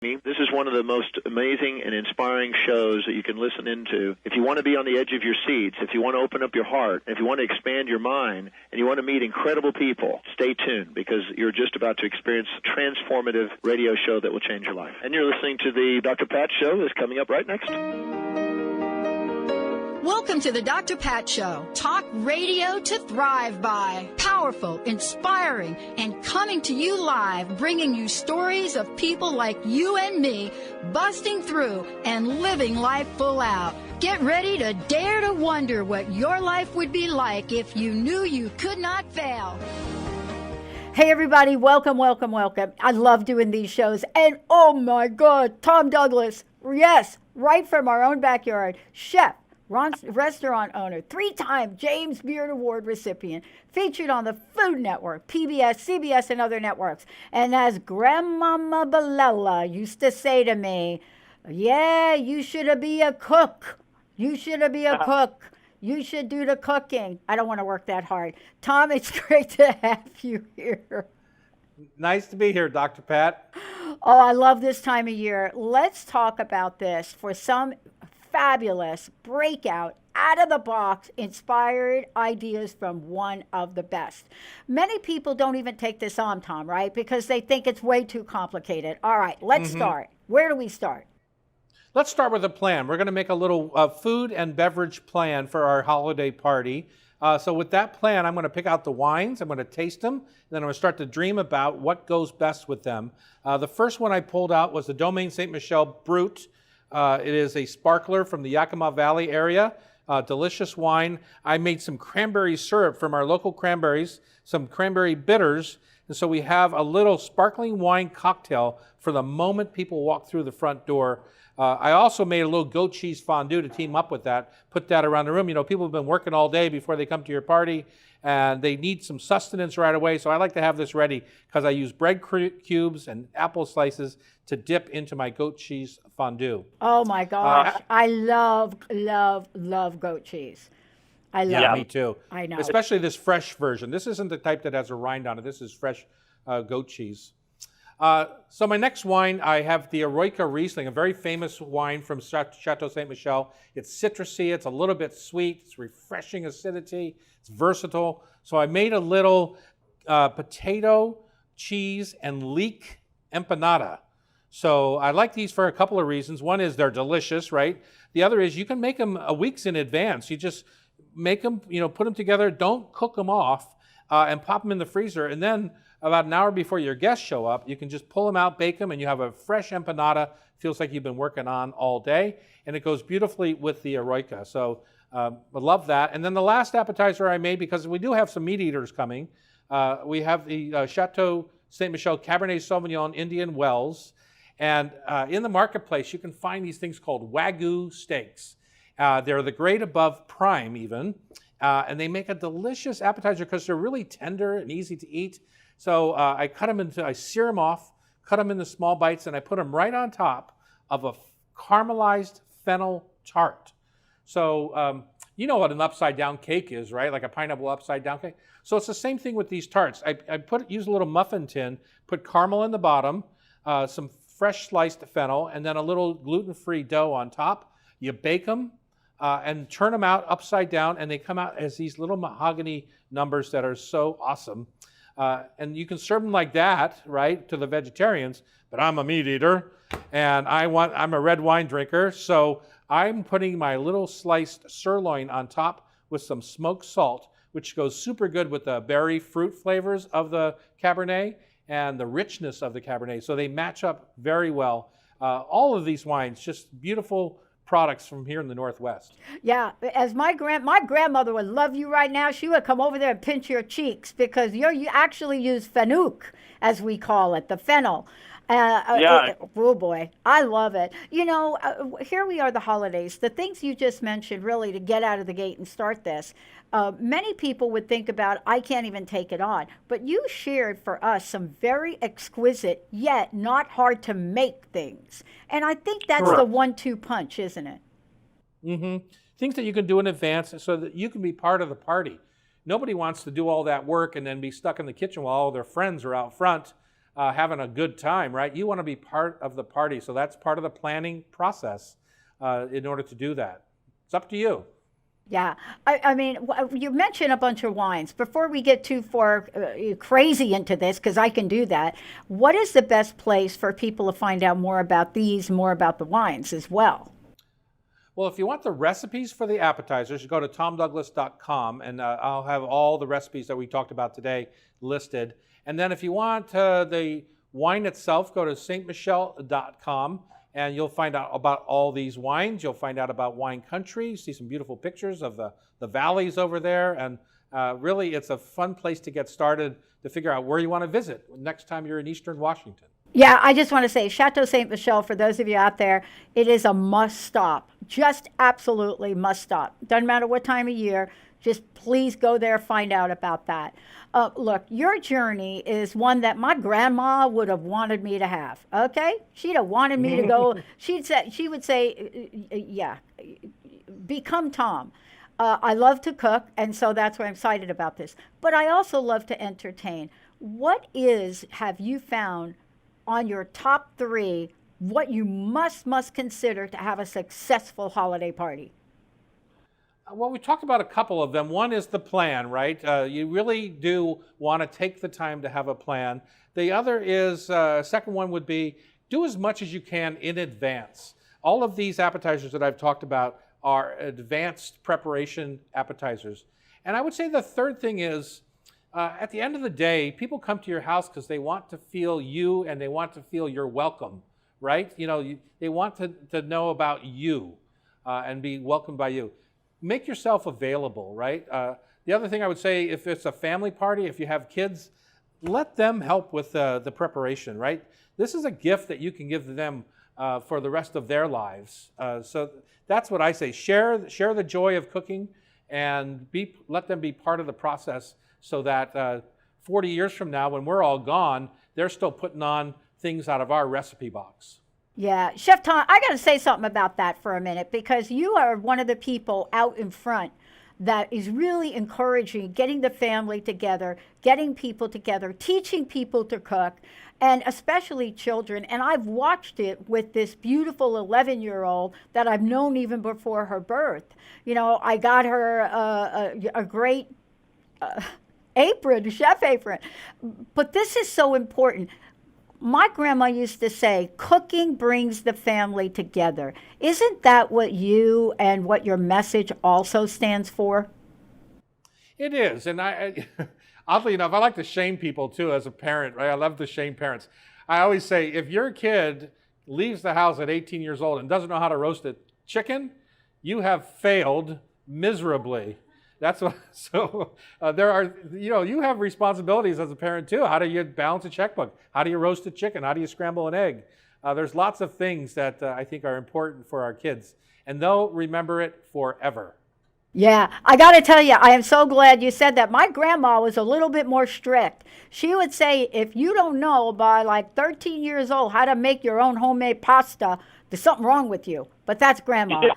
This is one of the most amazing and inspiring shows that you can listen into. If you want to be on the edge of your seats, if you want to open up your heart, if you want to expand your mind, and you want to meet incredible people, stay tuned because you're just about to experience a transformative radio show that will change your life. And you're listening to the Dr. Pat Show that's coming up right next. Welcome to the Dr. Pat Show. Talk radio to thrive by. Powerful, inspiring, and coming to you live, bringing you stories of people like you and me, busting through and living life full out. Get ready to dare to wonder what your life would be like if you knew you could not fail. Hey everybody, welcome. I love doing these shows. And oh my God, Tom Douglas, yes, right from our own backyard, chef, restaurant owner, 3-time James Beard Award recipient, featured on the Food Network, PBS, CBS, and other networks. And as Grandmama Balella used to say to me, yeah, you should be a cook. You should be a cook. You should do the cooking. I don't want to work that hard. Tom, it's great to have you here. Nice to be here, Dr. Pat. Oh, I love this time of year. Let's talk about this for some fabulous breakout, out-of-the-box, inspired ideas from one of the best. Many people don't even take this on, Tom, right? Because they think it's way too complicated. All right, let's start. Where do we start? Let's start with a plan. We're going to make a little food and beverage plan for our holiday party. So with that plan, I'm going to pick out the wines, I'm going to taste them, and then I'm going to start to dream about what goes best with them. The first one I pulled out was the Domaine Saint Michel Brut. It is a sparkler from the Yakima Valley area, delicious wine. I made some cranberry syrup from our local cranberries, some cranberry bitters, and so we have a little sparkling wine cocktail for the moment people walk through the front door. I also made a little goat cheese fondue to team up with that, put that around the room. You know, people have been working all day before they come to your party, and they need some sustenance right away, so I like to have this ready because I use bread cubes and apple slices to dip into my goat cheese fondue. Oh my gosh, I love goat cheese. I love it. Me too. I know. Especially this fresh version. This isn't the type that has a rind on it. This is fresh goat cheese. So my next wine, I have the Eroica Riesling, a very famous wine from Chateau Saint Michel. It's citrusy, it's a little bit sweet, it's refreshing acidity, it's versatile. So I made a little potato, cheese, and leek empanada. So I like these for a couple of reasons. One is they're delicious, right? The other is you can make them weeks in advance. You just make them, put them together, don't cook them off, and pop them in the freezer. And then about an hour before your guests show up, you can just pull them out, bake them, and you have a fresh empanada. Feels like you've been working on all day, and it goes beautifully with the Eroica. So I love that. And then the last appetizer I made, because we do have some meat eaters coming, we have the Chateau Saint Michel Cabernet Sauvignon Indian Wells. And in the marketplace, you can find these things called Wagyu steaks. They're the grade above prime even, and they make a delicious appetizer because they're really tender and easy to eat. So I sear them off, cut them into small bites, and I put them right on top of a caramelized fennel tart. So you know what an upside-down cake is, right? Like a pineapple upside-down cake. So it's the same thing with these tarts. I use a little muffin tin, put caramel in the bottom, some fresh sliced fennel, and then a little gluten-free dough on top. You bake them and turn them out upside down, and they come out as these little mahogany numbers that are so awesome. And you can serve them like that, right, to the vegetarians, but I'm a meat eater, and I'm a red wine drinker, so I'm putting my little sliced sirloin on top with some smoked salt, which goes super good with the berry fruit flavors of the Cabernet and the richness of the Cabernet. So they match up very well. All of these wines, just beautiful products from here in the Northwest. Yeah, as my grandmother would love you right now. She would come over there and pinch your cheeks because you actually use fenugreek, as we call it, the fennel. Oh boy, I love it. Here we are, the holidays. The things you just mentioned, really, to get out of the gate and start this. Many people would think about, I can't even take it on. But you shared for us some very exquisite, yet not hard to make things. And I think that's the 1-2 punch, isn't it? Mm-hmm. Things that you can do in advance so that you can be part of the party. Nobody wants to do all that work and then be stuck in the kitchen while all their friends are out front having a good time, right? You want to be part of the party. So that's part of the planning process in order to do that. It's up to you. Yeah, I mean, you mentioned a bunch of wines. Before we get too far crazy into this, because I can do that, what is the best place for people to find out more about these, more about the wines as well? Well, if you want the recipes for the appetizers, you go to tomdouglas.com, and I'll have all the recipes that we talked about today listed. And then if you want the wine itself, go to stmichelle.com. And you'll find out about all these wines. You'll find out about wine country, see some beautiful pictures of the valleys over there. And really, it's a fun place to get started to figure out where you want to visit next time you're in Eastern Washington. Yeah, I just want to say Chateau Ste. Michelle, for those of you out there, it is a must stop. Just absolutely must stop. Doesn't matter what time of year. Just please go there, find out about that. Look, your journey is one that my grandma would have wanted me to have. Okay, she'd have wanted me to go. She would say, yeah, become Tom. I love to cook, and so that's why I'm excited about this. But I also love to entertain. What have you found on your top 3? What you must consider to have a successful holiday party? Well, we talked about a couple of them. One is the plan, right? You really do want to take the time to have a plan. The other is, second one would be, do as much as you can in advance. All of these appetizers that I've talked about are advanced preparation appetizers. And I would say the third thing is, at the end of the day, people come to your house because they want to feel you and they want to feel you're welcome, right? They want to know about you and be welcomed by you. Make yourself available, right? The other thing I would say, if it's a family party, if you have kids, let them help with the preparation, right? This is a gift that you can give to them for the rest of their lives. So that's what I say. Share the joy of cooking and let them be part of the process so that 40 years from now, when we're all gone, they're still putting on things out of our recipe box. Yeah, Chef Tom, I got to say something about that for a minute, because you are one of the people out in front that is really encouraging getting the family together, getting people together, teaching people to cook, and especially children. And I've watched it with this beautiful 11-year-old that I've known even before her birth. I got her a great apron, chef apron. But this is so important. My grandma used to say, cooking brings the family together. Isn't that what you and what your message also stands for? It is. And I oddly enough, I like to shame people too as a parent, right? I love to shame parents. I always say, if your kid leaves the house at 18 years old and doesn't know how to roast a chicken, you have failed miserably. That's what, so there are, you have responsibilities as a parent too. How do you balance a checkbook? How do you roast a chicken? How do you scramble an egg? There's lots of things that I think are important for our kids, and they'll remember it forever. Yeah, I got to tell you, I am so glad you said that. My grandma was a little bit more strict. She would say, if you don't know by like 13 years old how to make your own homemade pasta, there's something wrong with you. But that's grandma. Yeah.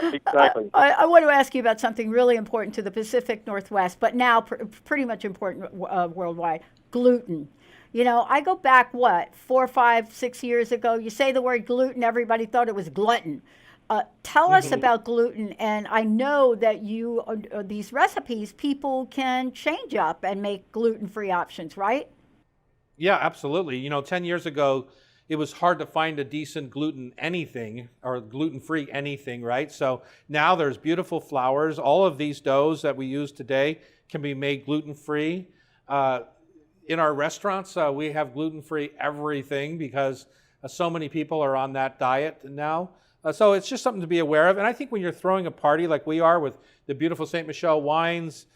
Exactly. I want to ask you about something really important to the Pacific Northwest, but now pretty much important worldwide, gluten. I go back, 4, 5, 6 years ago, you say the word gluten, everybody thought it was glutton. Tell us about gluten, and I know that these recipes, people can change up and make gluten-free options, right? Yeah, absolutely. 10 years ago, it was hard to find a decent gluten anything or gluten-free anything, right? So now there's beautiful flours. All of these doughs that we use today can be made gluten-free. In our restaurants, we have gluten-free everything because so many people are on that diet now. So it's just something to be aware of. And I think when you're throwing a party like we are with the beautiful Ste. Michelle wines,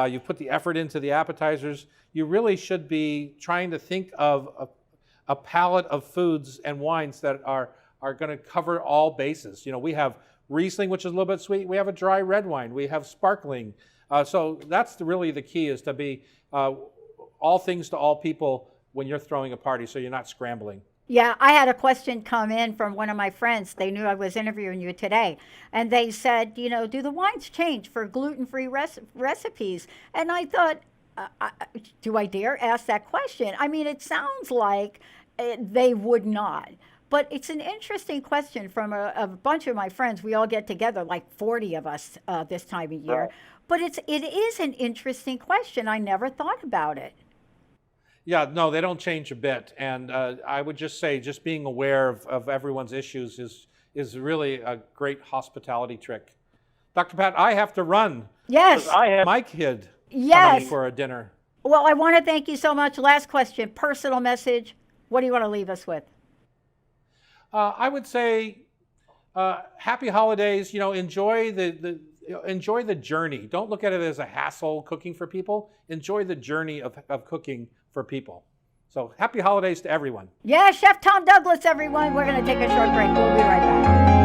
you've put the effort into the appetizers, you really should be trying to think of a palette of foods and wines that are going to cover all bases. We have Riesling, which is a little bit sweet. We have a dry red wine. We have sparkling. So that's really the key, is to be all things to all people when you're throwing a party, so you're not scrambling. Yeah, I had a question come in from one of my friends. They knew I was interviewing you today. And they said, do the wines change for gluten-free recipes? And I thought, do I dare ask that question? I mean, it sounds like they would not. But it's an interesting question from a bunch of my friends. We all get together, like 40 of us this time of year. Right. But it is an interesting question. I never thought about it. Yeah, no, they don't change a bit. And I would just say, just being aware of everyone's issues is really a great hospitality trick. Dr. Pat, I have to run. Yes. I have My kid Yes. coming for a dinner. Well, I want to thank you so much. Last question, personal message. What do you want to leave us with? I would say, happy holidays. Enjoy enjoy the journey. Don't look at it as a hassle cooking for people. Enjoy the journey of cooking for people. So happy holidays to everyone. Yeah, Chef Tom Douglas, everyone. We're going to take a short break. We'll be right back.